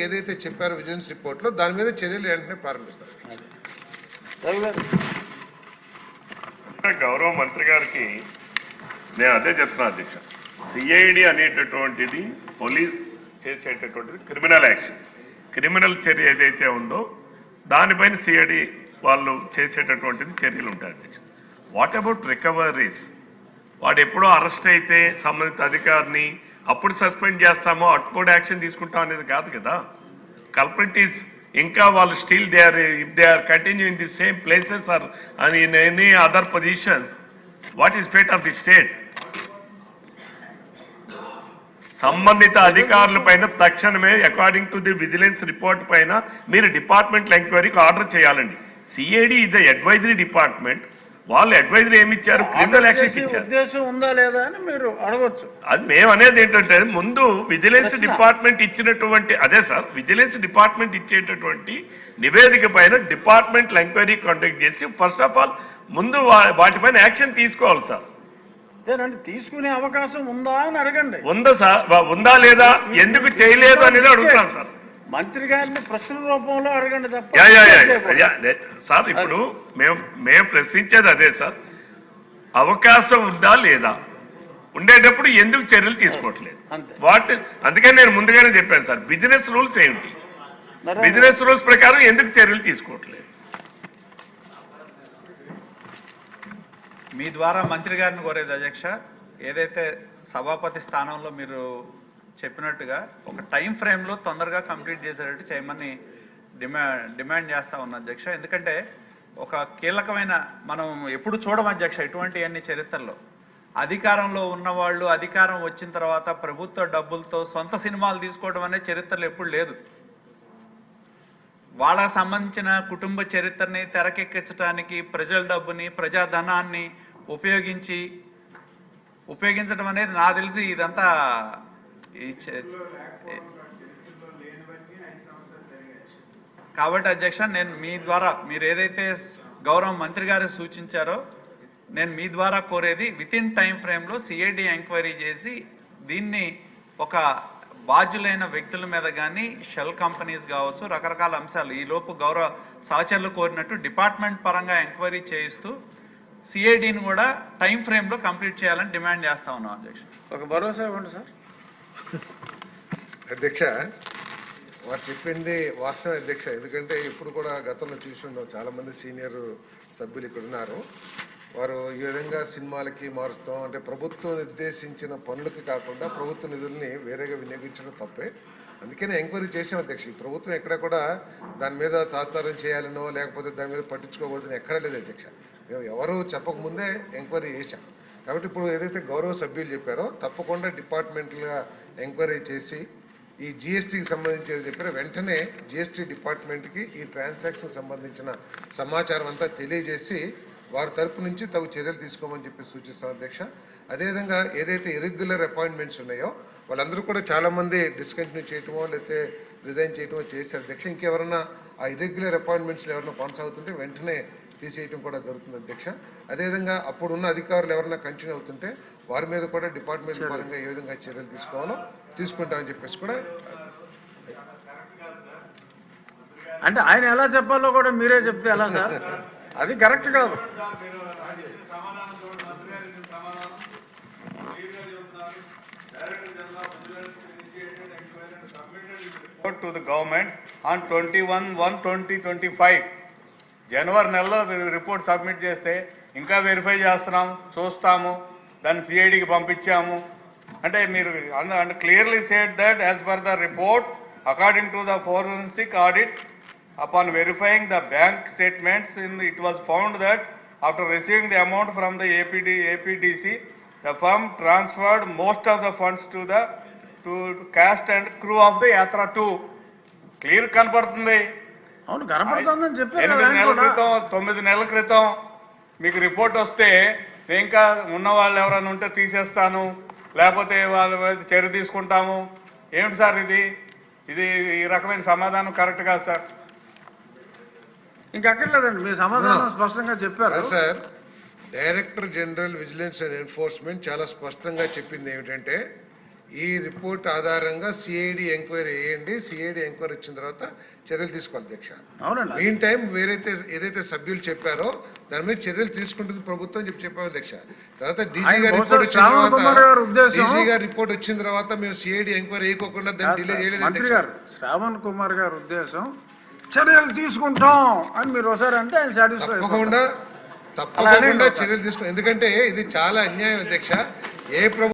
ఏదైతే చెప్పారో విజిలెన్స్ రిపోర్ట్లో దాని మీద చర్యలు వెంటనే ప్రారంభిస్తారు. గౌరవ మంత్రి గారికి నేను అదే చెప్తున్నా అధ్యక్ష, సిఐడి అనేటటువంటిది పోలీస్ చేసేటటువంటిది క్రిమినల్ యాక్షన్స్, క్రిమినల్ చర్య ఏదైతే ఉందో దానిపైన సిఐడి వాళ్ళు చేసేటటువంటిది చర్యలు ఉంటాయి అధ్యక్ష. What about recoveries? వాడు ఎప్పుడో అరెస్ట్ అయితే సంబంధిత అధికారిని అప్పుడు సస్పెండ్ చేస్తామో అప్పుడు యాక్షన్ తీసుకుంటాం అనేది కాదు కదా. కల్ప్రిట్ ఈస్ ఇంకా వాళ్ళు still they are, if they are continue in the same places are and in any other positions, what is fate of the state? సంబంధిత అధికారుల పైన తక్షణమే according to the vigilance report పైన మీరు డిపార్ట్మెంట్ ఎంక్వైరీకి order చేయాలండి. CID is the advisory department. వాళ్ళు advisory ఏమి ఇచ్చారు? క్రిమినల్ యాక్షన్ ఇచ్చారు. ఉద్దేశం ఉందా లేదా అని మీరు అడగొచ్చు. అది మేము అనేది ఏంటంటే ముందు విజిలెన్స్ డిపార్ట్మెంట్ ఇచ్చినటువంటి అదే సార్, విజిలెన్స్ డిపార్ట్మెంట్ ఇచ్చేటటువంటి నివేదిక పైన డిపార్ట్మెంట్ ఎంక్వైరీ కండక్ట్ చేసి ఫస్ట్ ఆఫ్ ఆల్ ముందు వాటిపైన యాక్షన్ తీసుకోవాలి సార్. అదేనండి, తీసుకునే అవకాశం ఉందా అని అడగండి. ఉందా సార్? ఉందా లేదా, ఎందుకు చేయలేదు అనేది అడుగుతాం సార్. మంత్రి గారిని ప్రశ్న రూపంలో అడగండి తప్ప సార్. ఇప్పుడు మేము ప్రశ్నించేది అదే సార్, అవకాశం ఉందా లేదా, ఉండేటప్పుడు ఎందుకు చర్యలు తీసుకోవట్లేదు వాటి. అందుకని నేను ముందుగానే చెప్పాను సార్, బిజినెస్ రూల్స్ ఏమిటి, బిజినెస్ రూల్స్ ప్రకారం ఎందుకు చర్యలు తీసుకోవట్లేదు. మీ ద్వారా మంత్రి గారిని కోరేది అధ్యక్ష, ఏదైతే సభాపతి స్థానంలో మీరు చెప్పినట్టుగా ఒక టైం ఫ్రేమ్లో తొందరగా కంప్లీట్ చేసేటట్టు చేయమని డిమాండ్ చేస్తా ఉన్నా అధ్యక్ష. ఎందుకంటే ఒక కీలకమైన మనం ఎప్పుడు చూడం అధ్యక్ష ఇటువంటి అన్ని చరిత్రలో. అధికారంలో ఉన్నవాళ్ళు అధికారం వచ్చిన తర్వాత ప్రభుత్వ డబ్బులతో సొంత సినిమాలు తీసుకోవడం అనే చరిత్రలో ఎప్పుడు లేదు. వాళ్ళకు సంబంధించిన కుటుంబ చరిత్రని తెరకెక్కించడానికి ప్రజల డబ్బుని ప్రజాధనాన్ని ఉపయోగించడం అనేది నాకు తెలిసి ఇదంతా కాబట్టి అధ్యక్ష, నేను మీ ద్వారా మీరు ఏదైతే గౌరవ మంత్రి గారు సూచించారో నేను మీ ద్వారా కోరేది వితిన్ టైం ఫ్రేమ్లో సిఐడి ఎంక్వైరీ చేసి దీన్ని ఒక బాధ్యులైన వ్యక్తుల మీద కానీ షెల్ కంపెనీస్ కావచ్చు రకరకాల అంశాలు ఈలోపు గౌరవ సహచరులు కోరినట్టు డిపార్ట్మెంట్ పరంగా ఎంక్వైరీ చేయిస్తూ సిఐడిని కూడా టైం ఫ్రేమ్లో కంప్లీట్ చేయాలని డిమాండ్ చేస్తా ఉన్నాం అధ్యక్ష. ఒక భరోసా ఇవ్వండి సార్. అధ్యక్ష, వారు చెప్పింది వాస్తవం అధ్యక్ష. ఎందుకంటే ఇప్పుడు కూడా గతంలో చూసి ఉన్నాం, చాలామంది సీనియర్ సభ్యులు ఇక్కడ ఉన్నారు. వారు ఈ విధంగా సినిమాలకి మారుస్తాం అంటే ప్రభుత్వం నిర్దేశించిన పనులకి కాకుండా ప్రభుత్వ నిధుల్ని వేరేగా వినియోగించడం తప్పే. అందుకనే ఎంక్వైరీ చేసాం అధ్యక్ష. ఈ ప్రభుత్వం ఎక్కడ కూడా దాని మీద తాత్సారం చేయాలనో లేకపోతే దాని మీద పట్టించుకోకూడదని ఎక్కడా లేదు అధ్యక్ష. మేము ఎవరు చెప్పకముందే ఎంక్వైరీ చేశాం. కాబట్టి ఇప్పుడు ఏదైతే గౌరవ సభ్యులు చెప్పారో తప్పకుండా డిపార్ట్మెంట్లుగా ఎంక్వైరీ చేసి ఈ జిఎస్టీకి సంబంధించి చెప్పారో వెంటనే జిఎస్టీ డిపార్ట్మెంట్కి ఈ ట్రాన్సాక్షన్ సంబంధించిన సమాచారం అంతా తెలియజేసి వారి తరపు నుంచి తగు చర్యలు తీసుకోమని చెప్పి సూచిస్తాం అధ్యక్ష. అదేవిధంగా ఏదైతే ఇర్రెగ్యులర్ అపాయింట్మెంట్స్ ఉన్నాయో వాళ్ళందరూ కూడా చాలామంది డిస్కంటిన్యూ చేయటమో లేకపోతే రిజైన్ చేయటమో చేశారు అధ్యక్ష. ఇంకెవరన్నా ఆ ఇర్రెగ్యులర్ అపాయింట్మెంట్స్లో ఎవరైనా కొనసాగుతుంటే వెంటనే తీసేయటం కూడా జరుగుతుంది అధ్యక్ష. అదేవిధంగా అప్పుడున్న అధికారులు ఎవరైనా కంటిన్యూ అవుతుంటే వారి మీద కూడా డిపార్ట్మెంట్ పరంగా ఏ విధంగా చర్యలు తీసుకోవాలో తీసుకుంటామని చెప్పేసి కూడా. అంటే ఆయన ఎలా చెప్పాలో కూడా మీరే చెప్తే ఎలా సార్? అది కరెక్ట్ కాదు. to the government on 21/1/2025 జనవరి నెలలో రిపోర్ట్ సబ్మిట్ చేస్తే ఇంకా వెరిఫై చేస్తున్నాం, చూస్తాము, దాన్ని సిఐడికి పంపించాము అంటే మీరు అంటే clearly said that as per the report according to the forensic audit upon verifying the bank statements it was found that after receiving the amount from the APDC the firm transferred most of the funds to cast and crew of the Yatra 2. Clear కనపడుతుంది. అవును కనపడుతుందని చెప్పారు. 9 నెలల క్రితం మీకు report వస్తే ఇంకా ఉన్న వాళ్ళు ఎవరైనా ఉంటే తీసేస్తాను లేకపోతే వాళ్ళ మీద చర్య తీసుకుంటాము. ఏమిటి సార్ ఇది ఈ రకమైన సమాధానం కరెక్ట్ కాదు సార్. ఇంకక్కర్లేదండి, మీ సమాధానం స్పష్టంగా చెప్పారు sir. Director general vigilance and enforcement చాలా స్పష్టంగా చెప్పింది ఏమిటంటే ఈ రిపోర్ట్ ఆధారంగా సిఐడి ఎంక్వైరీ వేయండి. సిఐడి ఎంక్వైరీ వచ్చిన తర్వాత చర్యలు తీసుకోవాలి అధ్యక్ష. అవునండి. మెయిన్ టైం ఏదైతే సభ్యులు చెప్పారో దాని మీద చర్యలు తీసుకుంటుంది ప్రభుత్వం చెప్పాము అధ్యక్ష. తర్వాత డీజీ గారి రిపోర్ట్ వచ్చిన తర్వాత మేము సిఐడి ఎంక్వైరీ వేయకోకుండా దాన్ని డిలే చేయలేదు. మంత్రి గారు శ్రావణ్ కుమార్ గారి ఉద్దేశం చర్యలు తీసుకుంటాం అని మీరు ఒకసారి అంటే ఆయన సాటిస్ఫై తప్పకుండా చర్యలు తీసుకుంటాం. ఎందుకంటే ఇది చాలా అన్యాయం అధ్యక్ష. ఏ